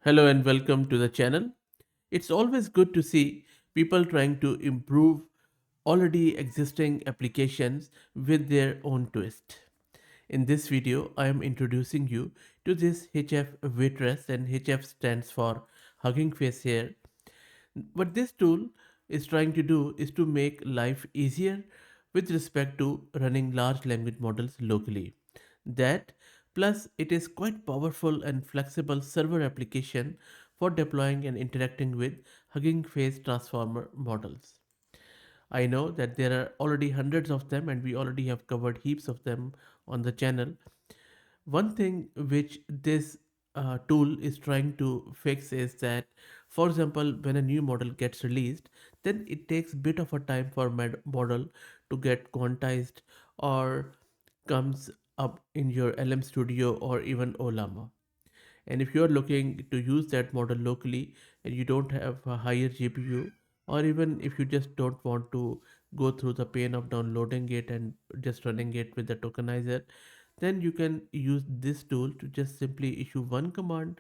Hello and welcome to the channel. It's always good to see people trying to improve already existing applications with their own twist. In this video, I am introducing you to this HF-Waitress, and HF stands for Hugging Face here. What this tool is trying to do is to make life easier with respect to running large language models locally. That plus it is quite powerful and flexible server application for deploying and interacting with Hugging Face transformer models. I know that there are already hundreds of them and we already have covered heaps of them on the channel. One thing which this tool is trying to fix is that, for example, when a new model gets released, then it takes bit of a time for model to get quantized or comes up in your LM Studio or even Olama. And if you're looking to use that model locally and you don't have a higher GPU, or even if you just don't want to go through the pain of downloading it and just running it with the tokenizer, then you can use this tool to just simply issue one command.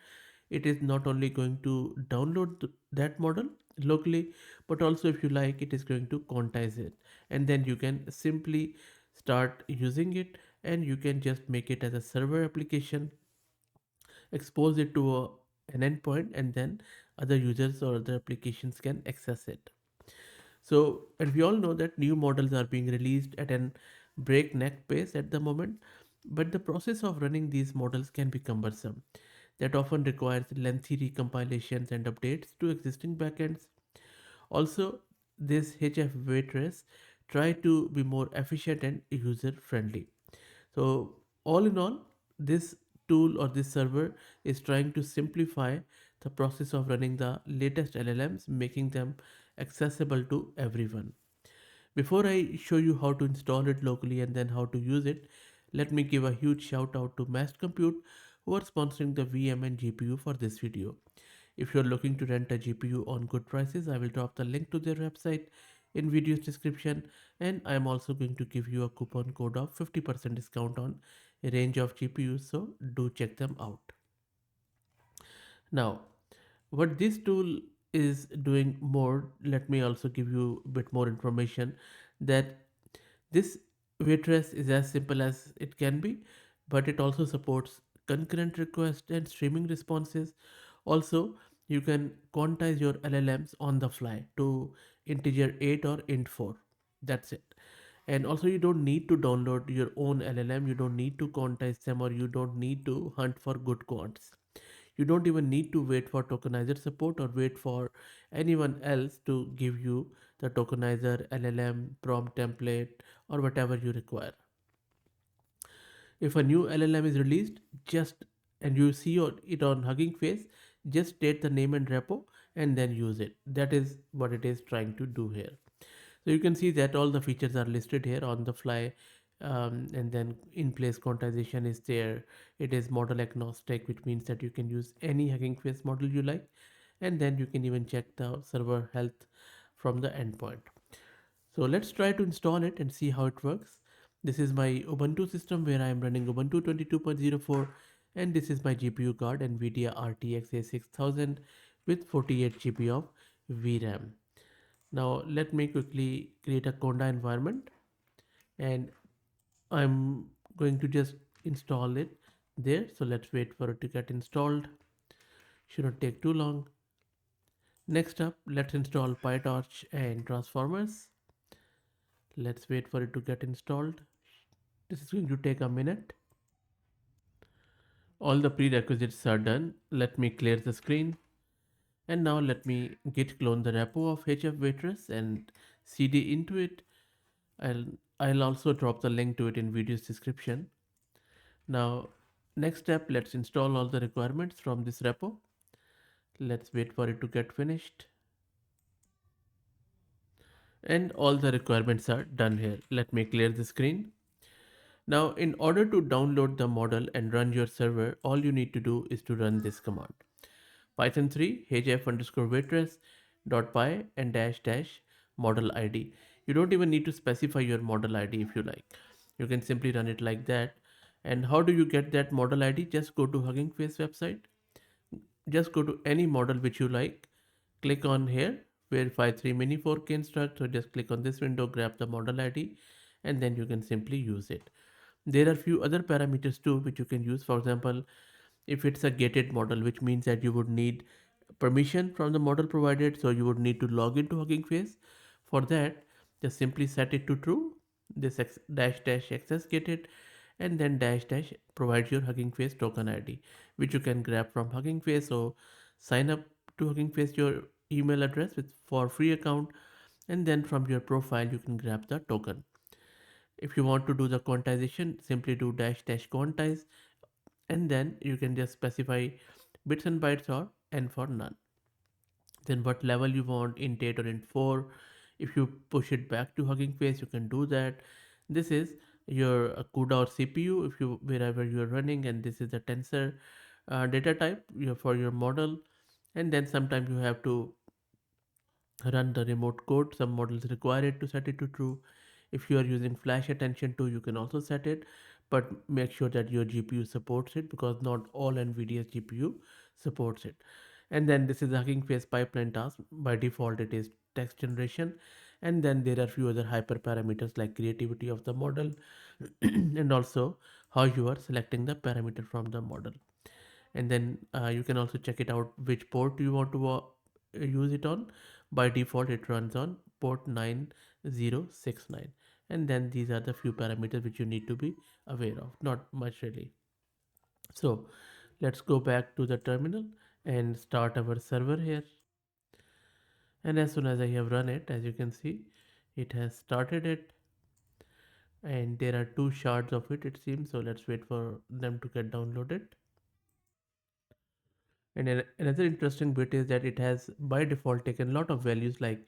It is not only going to download that model locally, but also, if you like, it is going to quantize it, and then you can simply start using it, and you can just make it as a server application, expose it to an endpoint, and then other users or other applications can access it. So, and we all know that new models are being released at an breakneck pace at the moment, but the process of running these models can be cumbersome. That often requires lengthy recompilations and updates to existing backends. Also, this HF Waitress try to be more efficient and user friendly. So, all in all, this tool or this server is trying to simplify the process of running the latest LLMs, making them accessible to everyone. Before I show you how to install it locally and then how to use it, let me give a huge shout out to Mast Compute who are sponsoring the VM and GPU for this video. If you're looking to rent a GPU on good prices, I will drop the link to their website in video's description, and I am also going to give you a coupon code of 50% discount on a range of GPUs, so do check them out. Now, what this tool is doing more, let me also give you a bit more information that this waitress is as simple as it can be, but it also supports concurrent requests and streaming responses. Also, you can quantize your LLMs on the fly to integer 8 or int 4. That's it. And also, you don't need to download your own LLM, you don't need to quantize them, or you don't need to hunt for good quants. You don't even need to wait for tokenizer support or wait for anyone else to give you the tokenizer, LLM, prompt template, or whatever you require. If a new LLM is released, just and you see it on Hugging Face, just state the name and repo and then use it. That is what it is trying to do here. So you can see that all the features are listed here on the fly, and then in place quantization is there. It is model agnostic, which means that you can use any Hugging Face model you like, and then you can even check the server health from the endpoint. So let's try to install it and see how it works. This is my Ubuntu system where I am running Ubuntu 22.04, and this is my GPU card NVIDIA RTX A6000 with 48 GB of VRAM. Now let me quickly create a Conda environment, and I'm going to just install it there. So let's wait for it to get installed. Should not take too long. Next up, let's install PyTorch and transformers. Let's wait for it to get installed. This is going to take a minute. All the prerequisites are done. Let me clear the screen. And now let me git clone the repo of HF-Waitress and cd into it. I'll, I'll also drop the link to it in video's description. Now, next step, let's install all the requirements from this repo. Let's wait for it to get finished. And all the requirements are done here. Let me clear the screen. Now, in order to download the model and run your server, all you need to do is to run this command. Python 3 hf_waitress .py and dash dash model ID. You don't even need to specify your model ID if you like. You can simply run it like that. And how do you get that model ID? Just go to Hugging Face website, just go to any model which you like, click on here, verify 3 mini 4K instruct. So just click on this window, grab the model ID, and then you can simply use it. There are few other parameters too which you can use. For example, if it's a gated model, which means that you would need permission from the model provided, so you would need to log into Hugging Face. For that, just simply set it to true, this dash dash access gated, and then dash dash provides your Hugging Face token ID, which you can grab from Hugging Face. So sign up to Hugging Face your email address with for free account, and then from your profile you can grab the token. If you want to do the quantization, simply do dash dash quantize, and then you can just specify bits and bytes or n for none. Then what level you want, int 8 or int 4. If you push it back to Hugging Face, you can do that. This is your CUDA or CPU if you wherever you are running, and this is the tensor data type for your model. And then sometimes you have to run the remote code. Some models require it to set it to true. If you are using flash attention to, you can also set it, but make sure that your GPU supports it, because not all NVIDIA's GPU supports it. And then this is the Hugging Face pipeline task. By default it is text generation, and then there are few other hyperparameters like creativity of the model and also how you are selecting the parameter from the model. And then you can also check it out which port you want to use it on. By default it runs on port 9069, and then these are the few parameters which you need to be aware of, not much really. So let's go back to the terminal and start our server here. And as soon as I have run it, as you can see, it has started it, and there are two shards of it seems. So let's wait for them to get downloaded. And another interesting bit is that it has by default taken a lot of values, like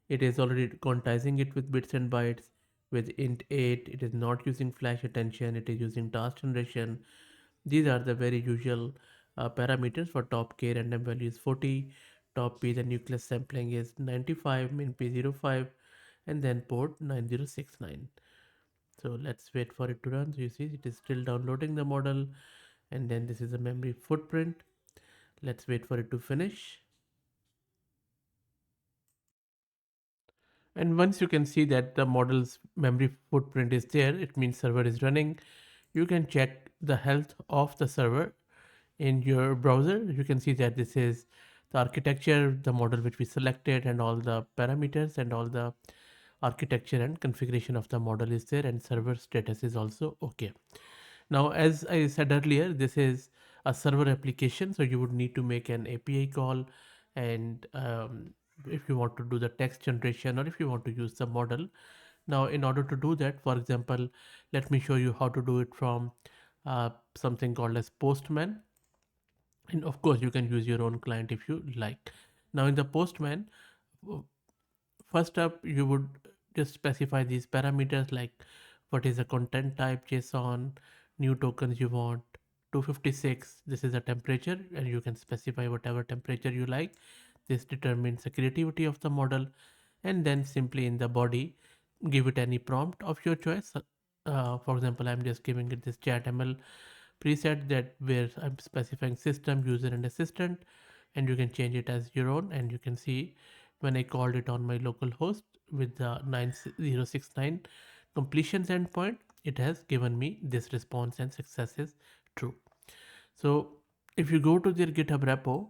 it is already quantizing it with bits and bytes with int 8. It is not using flash attention, it is using task generation. These are the very usual parameters. For top K random value is 40, top P the nucleus sampling is 95, min P 05, and then port 9069. So let's wait for it to run. So you see it is still downloading the model, and then this is a memory footprint. Let's wait for it to finish. And once you can see that the model's memory footprint is there, it means server is running. You can check the health of the server in your browser. You can see that this is the architecture, the model which we selected, and all the parameters and all the architecture and configuration of the model is there, and server status is also okay. Now, as I said earlier, this is a server application, so you would need to make an API call, and if you want to do the text generation or if you want to use the model. Now, in order to do that, for example, let me show you how to do it from something called as Postman. And of course, you can use your own client if you like. Now, in the Postman, first up, you would just specify these parameters like what is the content type, JSON, new tokens you want, 256. This is a temperature, and you can specify whatever temperature you like. This determines the creativity of the model, and then simply in the body, give it any prompt of your choice. For example, I'm just giving it this chatml preset that where I'm specifying system, user, and assistant, and you can change it as your own. And you can see when I called it on my local host with the 9069 completions endpoint, it has given me this response and success is true. So if you go to their GitHub repo,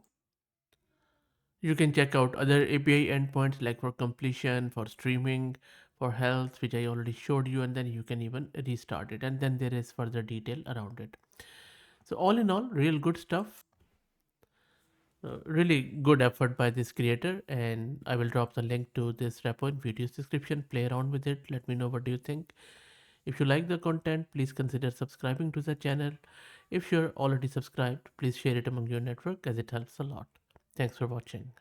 you can check out other API endpoints like for completion, for streaming, for health, which I already showed you, and then you can even restart it. And then there is further detail around it. So all in all, real good stuff. Really good effort by this creator, and I will drop the link to this repo in video's description. Play around with it. Let me know what do you think. If you like the content, please consider subscribing to the channel. If you're already subscribed, please share it among your network as it helps a lot. Thanks for watching.